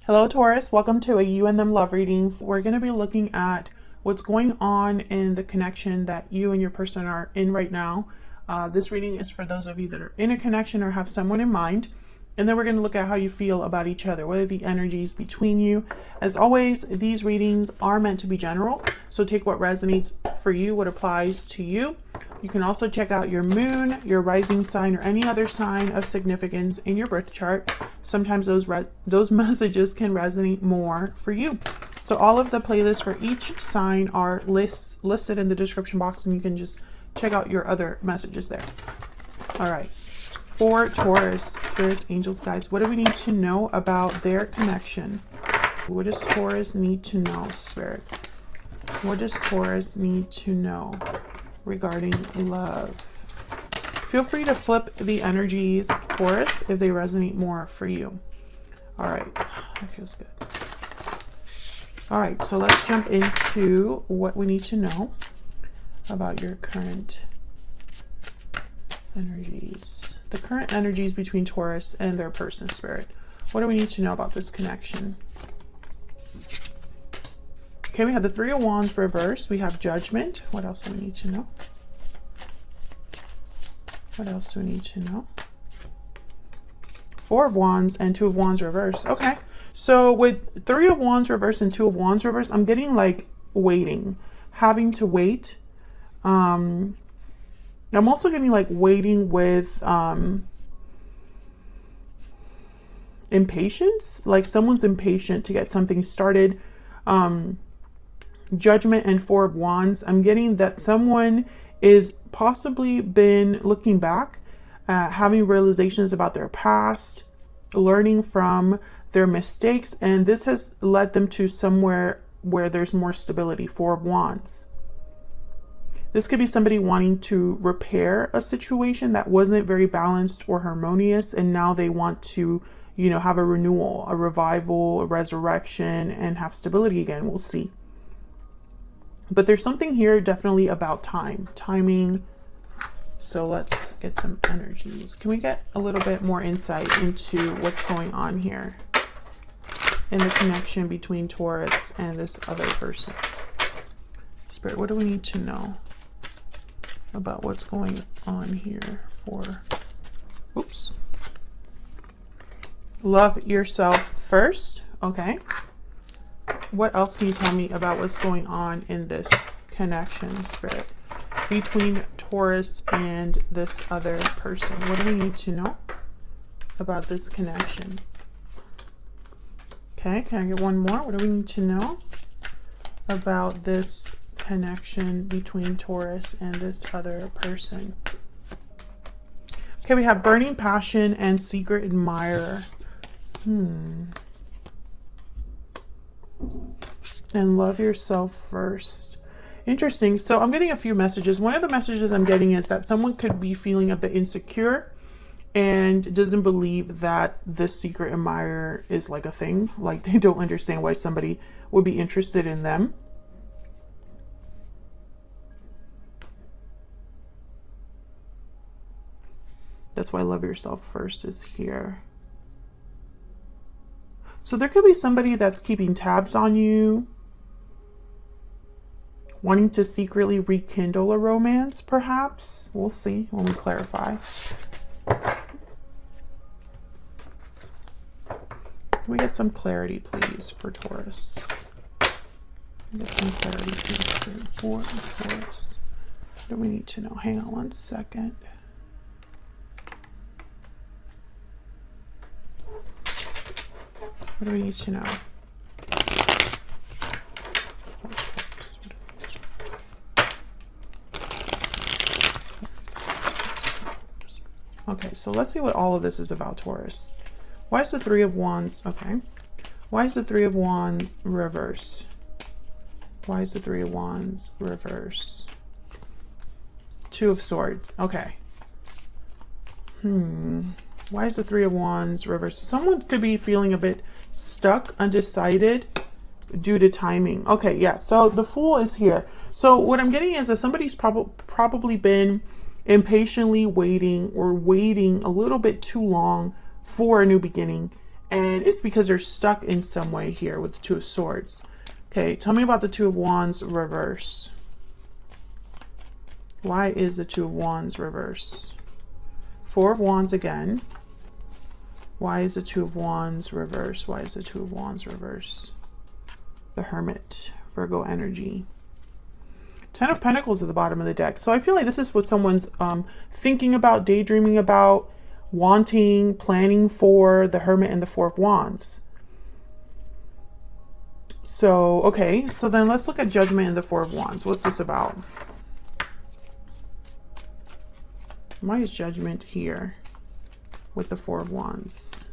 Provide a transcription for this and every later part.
Hello Taurus, welcome to a you and them love reading. We're going to be looking at what's going on in the connection that you and your person are in right now. This reading is for those of you that are in a connection or have someone in mind. And then we're going to look at how you feel about each other. What are the energies between you? As always, these readings are meant to be general. So take what resonates for you, what applies to you. You can also check out your moon, your rising sign, or any other sign of significance in your birth chart. Sometimes those messages can resonate more for you. So all of the playlists for each sign are listed in the description box, and you can just check out your other messages there. All right. For Taurus, spirits, angels, guides, what do we need to know about their connection? What does Taurus need to know, spirit? What does Taurus need to know regarding love? Feel free to flip the energies, Taurus, if they resonate more for you. All right, that feels good. All right, so let's jump into what we need to know about your current energies. The current energies between Taurus and their person, spirit. What do we need to know about this connection? Okay, we have the Three of Wands reversed. We have Judgment. What else do we need to know? What else do we need to know? Four of Wands and Two of Wands reversed. Okay, so with Three of Wands reversed and Two of Wands reversed, I'm getting like waiting, having to wait. I'm also getting like waiting with impatience, like someone's impatient to get something started. Judgment and Four of Wands, I'm getting that someone is possibly been looking back, having realizations about their past, learning from their mistakes, and this has led them to somewhere where there's more stability. Four of Wands. This could be somebody wanting to repair a situation that wasn't very balanced or harmonious, and now they want to, you know, have a renewal, a revival, a resurrection, and have stability again. We'll see. But there's something here definitely about timing. So let's get some energies. Can we get a little bit more insight into what's going on here in the connection between Taurus and this other person? Spirit, what do we need to know about what's going on here for, oops, love yourself first? Okay, what else can you tell me about what's going on in this connection, spirit, between Taurus and this other person? What do we need to know about this connection? Okay, can I get one more? What do we need to know about this connection between Taurus and this other person? Okay, we have burning passion and secret admirer. And love yourself first. Interesting. So I'm getting a few messages. One of the messages I'm getting is that someone could be feeling a bit insecure and doesn't believe that this secret admirer is like a thing. Like they don't understand why somebody would be interested in them. That's why love yourself first is here. So there could be somebody that's keeping tabs on you, wanting to secretly rekindle a romance, perhaps. We'll see when we clarify. Can we get some clarity, please, for Taurus? Get some clarity, please, for Taurus. What do we need to know? Hang on one second. What do we need to know? Okay, so let's see what all of this is about, Taurus. Why is the Three of Wands? Okay. Why is the Three of Wands reversed? Why is the Three of Wands reversed? Two of Swords. Okay. Why is the Three of Wands reversed? Someone could be feeling a bit stuck, undecided due to timing. Okay, yeah. So the Fool is here. So what I'm getting is that somebody's probably been impatiently waiting or waiting a little bit too long for a new beginning. And it's because they're stuck in some way here with the Two of Swords. Okay, tell me about the Two of Wands reverse. Why is the Two of Wands reverse? Four of Wands again. Why is the Two of Wands reverse? Why is the Two of Wands reverse? The Hermit, Virgo energy. Ten of Pentacles at the bottom of the deck. So I feel like this is what someone's thinking about, daydreaming about, wanting, planning for, the Hermit and the Four of Wands. So, okay, so then let's look at Judgment and the Four of Wands. What's this about? Why is Judgment here with the Four of Wands?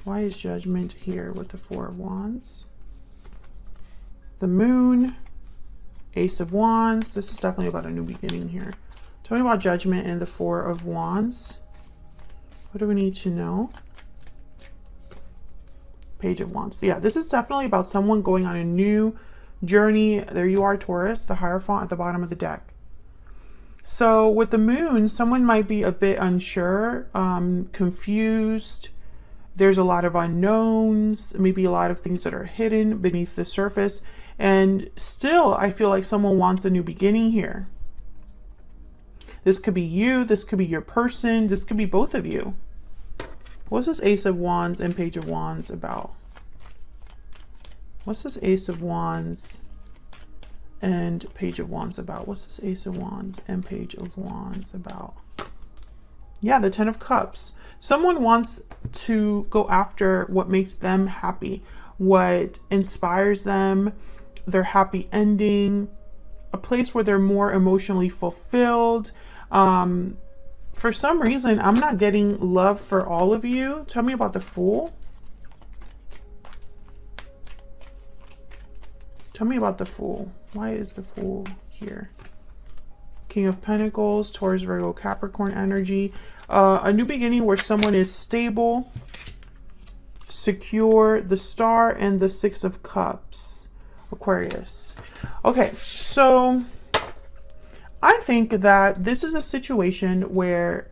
Why is Judgment here with the Four of Wands? The Moon, Ace of Wands. This is definitely about a new beginning here. Tell me about Judgment and the Four of Wands. What do we need to know? Page of Wands. Yeah, this is definitely about someone going on a new journey. There you are, Taurus, the Hierophant at the bottom of the deck. So with the Moon, someone might be a bit unsure, confused. There's a lot of unknowns, maybe a lot of things that are hidden beneath the surface. And still, I feel like someone wants a new beginning here. This could be you, this could be your person, this could be both of you. What's this Ace of Wands and Page of Wands about? What's this Ace of Wands and Page of Wands about? What's this Ace of Wands and Page of Wands about? Yeah, the Ten of Cups. Someone wants to go after what makes them happy, what inspires them, their happy ending, a place where they're more emotionally fulfilled. For some reason, I'm not getting love for all of you. Tell me about the Fool. Tell me about the Fool. Why is the Fool here? King of Pentacles, Taurus, Virgo, Capricorn energy. A new beginning where someone is stable, secure, the Star, and the Six of Cups. Aquarius. Okay, so I think that this is a situation where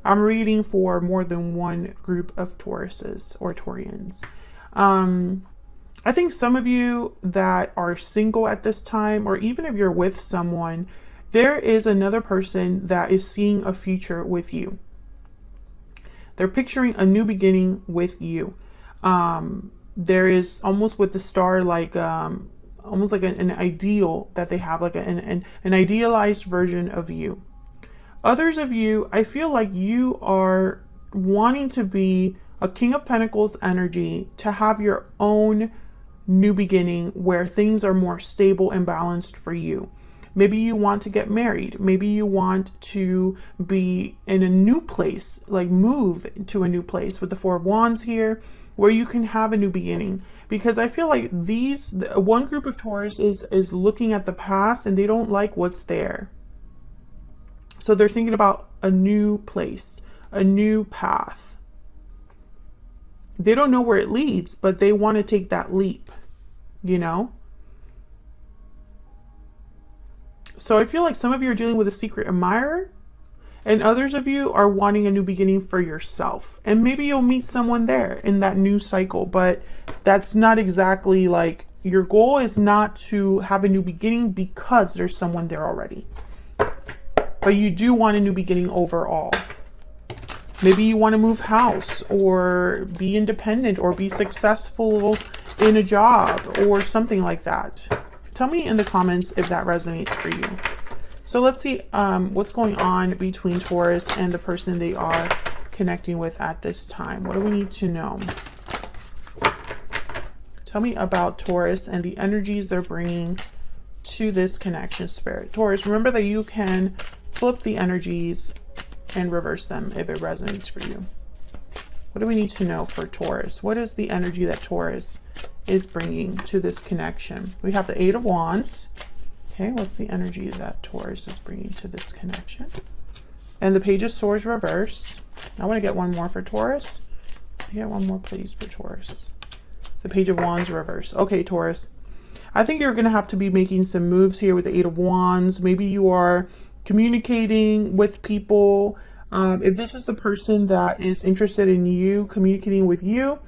I'm reading for more than one group of Tauruses or Taurians. I think some of you that are single at this time, or even if you're with someone, there is another person that is seeing a future with you. They're picturing a new beginning with you. There is almost with the Star, like almost like an ideal that they have, like an idealized version of you. Others of you, I feel like you are wanting to be a King of Pentacles energy, to have your own new beginning where things are more stable and balanced for you. Maybe you want to get married. Maybe you want to be in a new place, like move to a new place with the Four of Wands here, where you can have a new beginning. Because I feel like one group of Taurus is looking at the past and they don't like what's there. So they're thinking about a new place, a new path. They don't know where it leads, but they want to take that leap, you know? So I feel like some of you are dealing with a secret admirer, and others of you are wanting a new beginning for yourself. And maybe you'll meet someone there in that new cycle, but that's not exactly like, your goal is not to have a new beginning because there's someone there already. But you do want a new beginning overall. Maybe you want to move house, or be independent, or be successful in a job, or something like that. Tell me in the comments if that resonates for you. So let's see what's going on between Taurus and the person they are connecting with at this time. What do we need to know? Tell me about Taurus and the energies they're bringing to this connection, Spirit. Taurus, remember that you can flip the energies and reverse them if it resonates for you. What do we need to know for Taurus? What is the energy that Taurus is bringing to this connection? We have the Eight of Wands. Okay, what's the energy that Taurus is bringing to this connection? And the Page of Swords reverse. I want to get one more for Taurus. Get one more, please, for Taurus. The Page of Wands reverse. Okay, Taurus. I think you're going to have to be making some moves here with the Eight of Wands. Maybe you are communicating with people. If this is the person that is interested in you, communicating with you,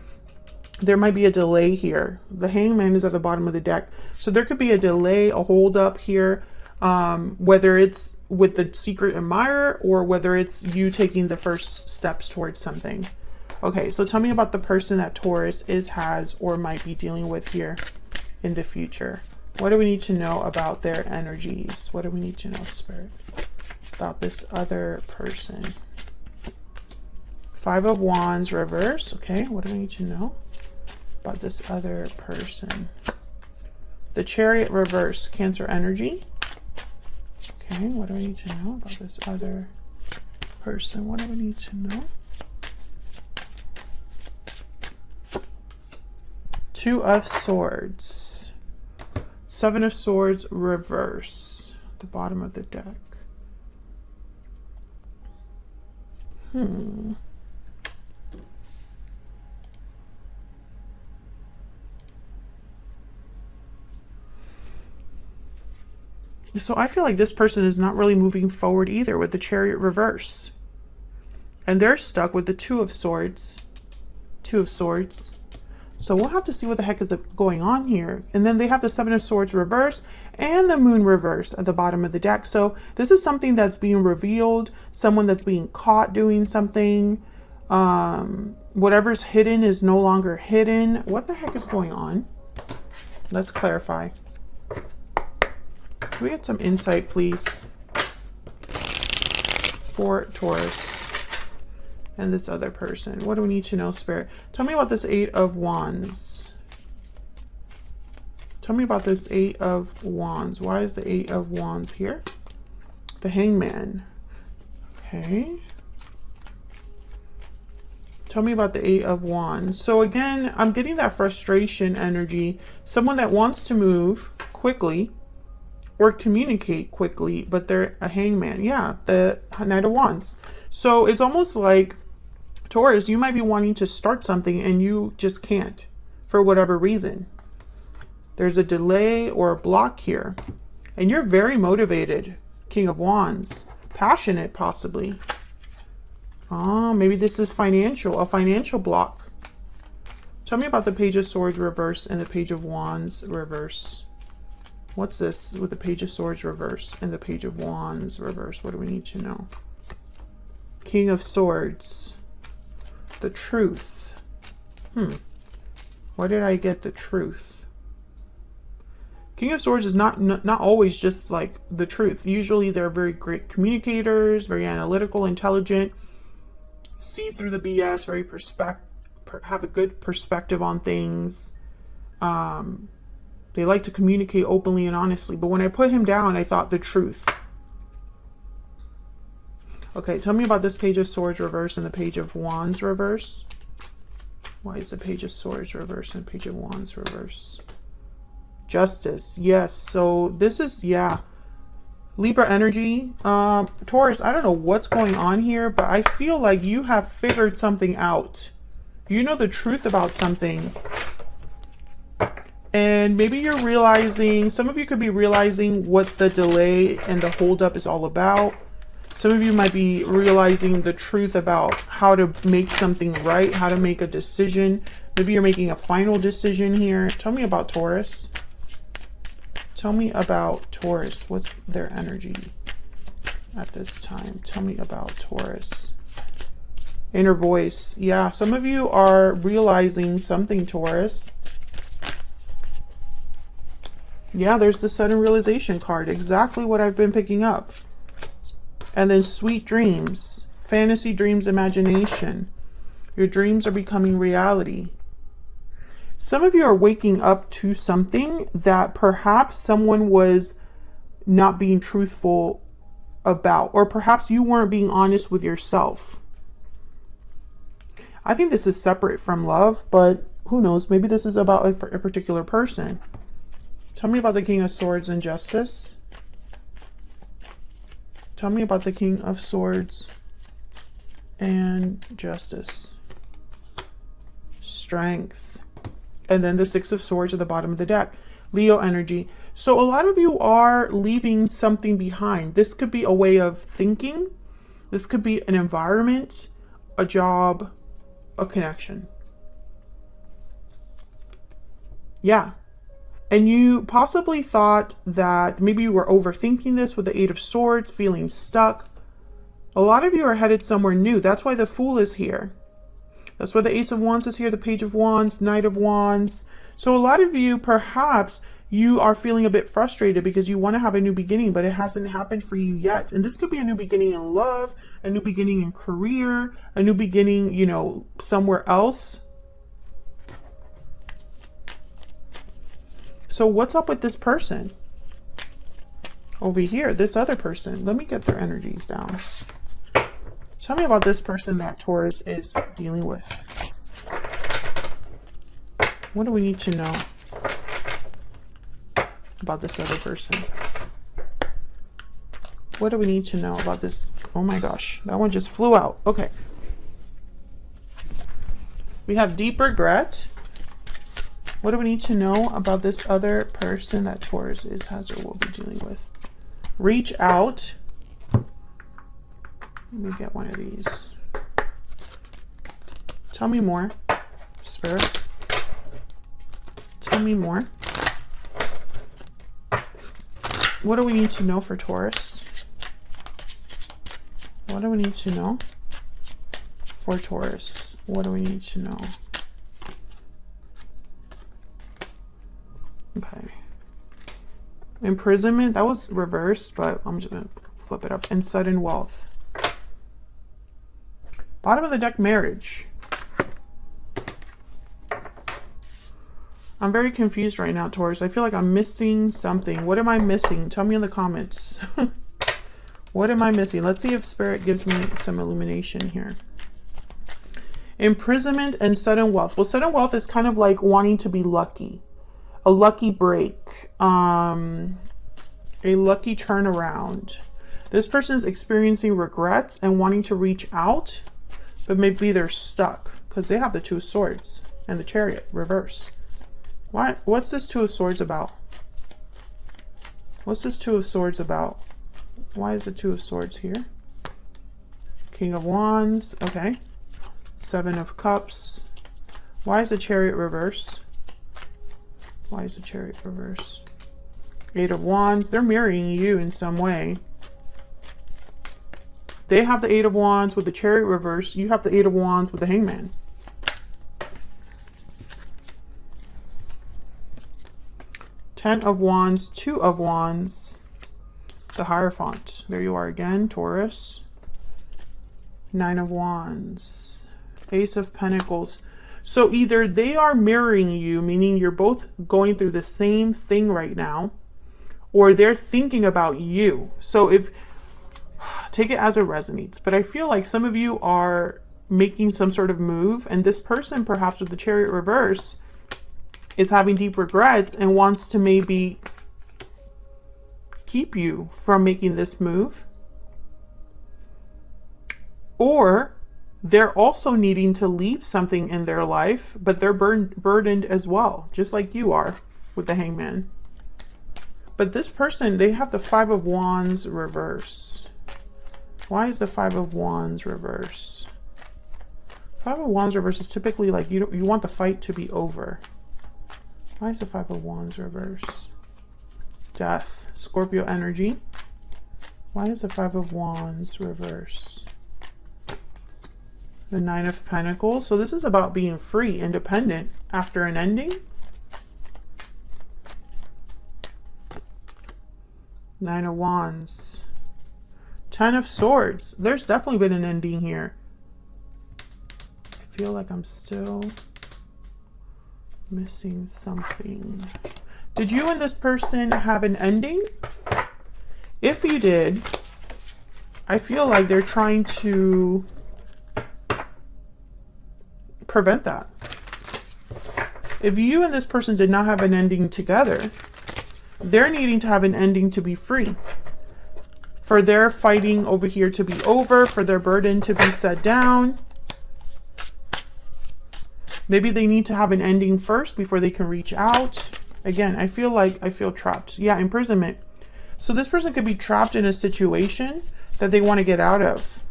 there might be a delay here. The Hangman is at the bottom of the deck. So there could be a delay, a hold up here, whether it's with the secret admirer or whether it's you taking the first steps towards something. Okay, so tell me about the person that Taurus has, or might be dealing with here in the future. What do we need to know about their energies? What do we need to know, Spirit, about this other person? Five of Wands reverse. Okay, what do we need to know about this other person? The Chariot reverse, Cancer energy. Okay, what do we need to know about this other person? What do we need to know? Two of Swords. Seven of Swords reverse, the bottom of the deck. So I feel like this person is not really moving forward either with the Chariot reverse. And they're stuck with the Two of Swords. Two of Swords. So we'll have to see what the heck is going on here. And then they have the Seven of Swords reverse and the Moon reverse at the bottom of the deck. So this is something that's being revealed, someone that's being caught doing something. Whatever's hidden is no longer hidden. What the heck is going on? Let's clarify. Can we get some insight, please, for Taurus and this other person? What do we need to know, Spirit? Tell me about this Eight of Wands. Tell me about this Eight of Wands. Why is the Eight of Wands here? The Hangman. Okay. Tell me about the Eight of Wands. So again, I'm getting that frustration energy. Someone that wants to move quickly or communicate quickly, but they're a hangman. Yeah, the Knight of Wands. So it's almost like, Taurus, you might be wanting to start something and you just can't for whatever reason. There's a delay or a block here. And you're very motivated, King of Wands. Passionate, possibly. Oh, maybe this is financial, a financial block. Tell me about the Page of Swords reverse and the Page of Wands reverse. What's this with the Page of Swords reverse and the Page of Wands reverse? What do we need to know? King of Swords. The truth. Why did I get the truth? King of Swords is not always just like the truth. Usually they're very great communicators, very analytical, intelligent, see through the BS, very have a good perspective on things. They like to communicate openly and honestly. But when I put him down, I thought the truth. Okay, tell me about this Page of Swords reverse and the Page of Wands reverse. Why is the Page of Swords reverse and Page of Wands reverse? Justice. Yes. So this is, yeah, Libra energy. Taurus, I don't know what's going on here, but I feel like you have figured something out. You know the truth about something. And maybe you're realizing, some of you could be realizing what the delay and the holdup is all about. Some of you might be realizing the truth about how to make something right, how to make a decision. Maybe you're making a final decision here. Tell me about Taurus. Tell me about Taurus. What's their energy at this time? Tell me about Taurus. Inner voice. Yeah, some of you are realizing something, Taurus. Yeah, there's the sudden realization card. Exactly what I've been picking up. And then sweet dreams. Fantasy dreams, imagination. Your dreams are becoming reality. Some of you are waking up to something that perhaps someone was not being truthful about. Or perhaps you weren't being honest with yourself. I think this is separate from love, but who knows? Maybe this is about a particular person. Tell me about the King of Swords and Justice. Tell me about the King of Swords and Justice. Strength. And then the Six of Swords at the bottom of the deck. Leo energy. So a lot of you are leaving something behind. This could be a way of thinking, This could be an environment, a job, a connection. Yeah. And you possibly thought that maybe you were overthinking this with the Eight of Swords, feeling stuck. A lot of you are headed somewhere new. That's why the Fool is here. That's why the Ace of Wands is here, the Page of Wands, Knight of Wands. So a lot of you, perhaps, you are feeling a bit frustrated because you want to have a new beginning, but it hasn't happened for you yet. And this could be a new beginning in love, a new beginning in career, a new beginning, you know, somewhere else. So what's up with this person? Over here, this other person. Let me get their energies down. Tell me about this person that Taurus is dealing with. What do we need to know about this other person? What do we need to know about this? Oh my gosh, that one just flew out. Okay. We have deep regret. What do we need to know about this other person that Taurus has or will be dealing with? Reach out. Let me get one of these. Tell me more, Spirit. Tell me more. What do we need to know for Taurus? What do we need to know for Taurus? What do we need to know? Okay. Imprisonment, that was reversed, but I'm just going to flip it up. And sudden wealth. Bottom of the deck, marriage. I'm very confused right now, Taurus. I feel like I'm missing something. What am I missing? Tell me in the comments. What am I missing? Let's see if Spirit gives me some illumination here. Imprisonment and sudden wealth. Well, sudden wealth is kind of like wanting to be lucky. A lucky break. A lucky turnaround. This person is experiencing regrets and wanting to reach out, but maybe they're stuck because they have the Two of Swords and the Chariot reverse. What's this Two of Swords about? What's this Two of Swords about? Why is the Two of Swords here? King of Wands. Okay. Seven of Cups. Why is the Chariot reverse? Why is the Chariot reverse? Eight of Wands. They're marrying you in some way. They have the Eight of Wands with the Chariot reverse. You have the Eight of Wands with the Hangman. Ten of Wands, Two of Wands, the Hierophant. There you are again, Taurus. Nine of Wands, Ace of Pentacles. So either they are mirroring you, meaning you're both going through the same thing right now, or they're thinking about you. So if, take it as it resonates, but I feel like some of you are making some sort of move, and this person, perhaps with the Chariot reverse, is having deep regrets and wants to maybe keep you from making this move. Or they're also needing to leave something in their life, but they're burdened as well, just like you are with the Hangman. But this person, they have the Five of Wands reverse. Why is the Five of Wands reverse? Five of Wands reverse is typically like you want the fight to be over. Why is the Five of Wands reverse? Death, Scorpio energy. Why is the Five of Wands reverse? The Nine of Pentacles. So this is about being free, independent after an ending. Nine of Wands. Ten of Swords. There's definitely been an ending here. I feel like I'm still missing something. Did you and this person have an ending? If you did, I feel like they're trying to prevent that. If you and this person did not have an ending together, they're needing to have an ending to be free. For their fighting over here to be over, for their burden to be set down. Maybe they need to have an ending first before they can reach out. Again, I feel trapped. Yeah, imprisonment. So this person could be trapped in a situation that they want to get out of.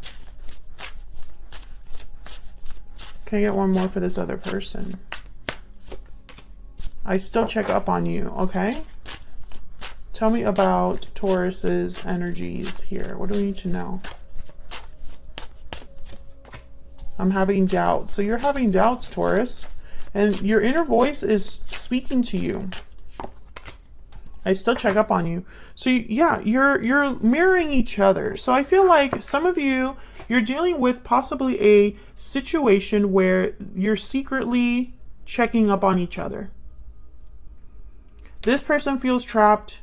Can I get one more for this other person? I still check up on you, okay? Tell me about Taurus's energies here. What do we need to know? I'm having doubts. So you're having doubts, Taurus. And your inner voice is speaking to you. I still check up on you. So yeah, you're mirroring each other. So I feel like some of you, you're dealing with possibly a situation where you're secretly checking up on each other. This person feels trapped.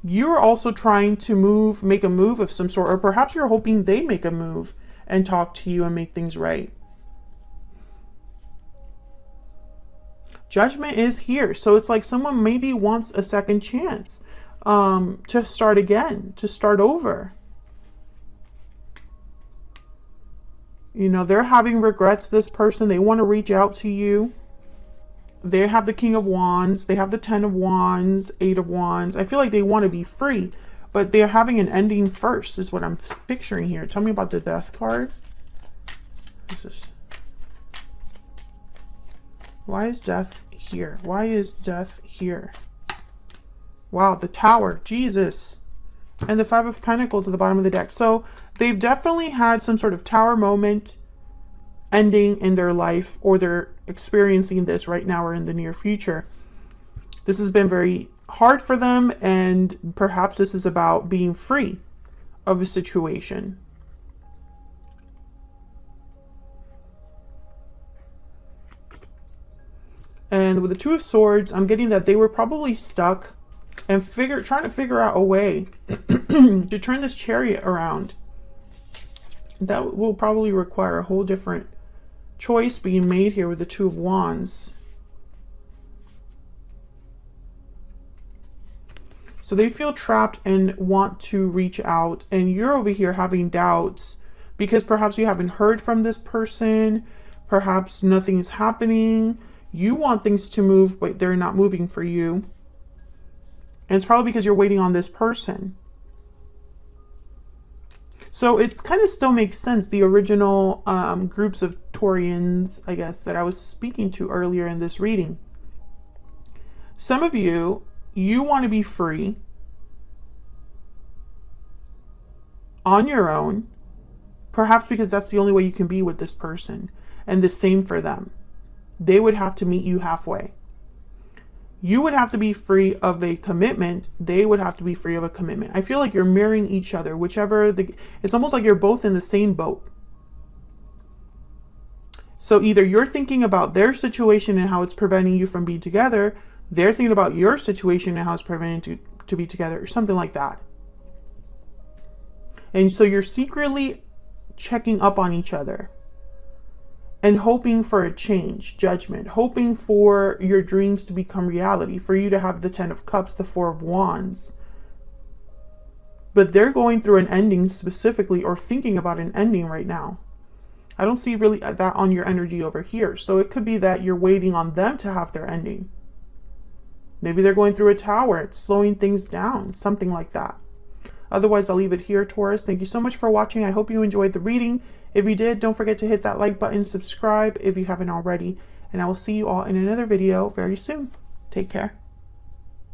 You're also trying to make a move of some sort, or perhaps you're hoping they make a move and talk to you and make things right. Judgment is here. So it's like someone maybe wants a second chance to start again, to start over. You know, they're having regrets, this person. They want to reach out to you. They have the King of Wands. They have the 10 of Wands, 8 of Wands. I feel like they want to be free, but they're having an ending first is what I'm picturing here. Tell me about the Death card. Why is death here? Why is death here? Wow, the Tower, Jesus. And the 5 of Pentacles at the bottom of the deck. So they've definitely had some sort of Tower moment ending in their life, or they're experiencing this right now or in the near future. This has been very hard for them, and perhaps this is about being free of a situation. And with the 2 of Swords, I'm getting that they were probably stuck and trying to figure out a way to turn this Chariot around. That will probably require a whole different choice being made here with the 2 of Wands. So they feel trapped and want to reach out, and you're over here having doubts because perhaps you haven't heard from this person, perhaps nothing's happening. You want things to move, but they're not moving for you. And it's probably because you're waiting on this person. So it's kind of still makes sense. The original groups of Taurians, I guess, that I was speaking to earlier in this reading. Some of you, you want to be free on your own, perhaps because that's the only way you can be with this person. And the same for them. They would have to meet you halfway. You would have to be free of a commitment. They would have to be free of a commitment. I feel like you're mirroring each other, it's almost like you're both in the same boat. So either you're thinking about their situation and how it's preventing you from being together, they're thinking about your situation and how it's preventing you to be together, or something like that. And so you're secretly checking up on each other and hoping for a change, judgment, hoping for your dreams to become reality, for you to have the 10 of Cups, the 4 of Wands. But they're going through an ending specifically, or thinking about an ending right now. I don't see really that on your energy over here. So it could be that you're waiting on them to have their ending. Maybe they're going through a tower. It's slowing things down, something like that. Otherwise, I'll leave it here, Taurus. Thank you so much for watching. I hope you enjoyed the reading. If you did, don't forget to hit that like button, subscribe if you haven't already, and I will see you all in another video very soon. Take care.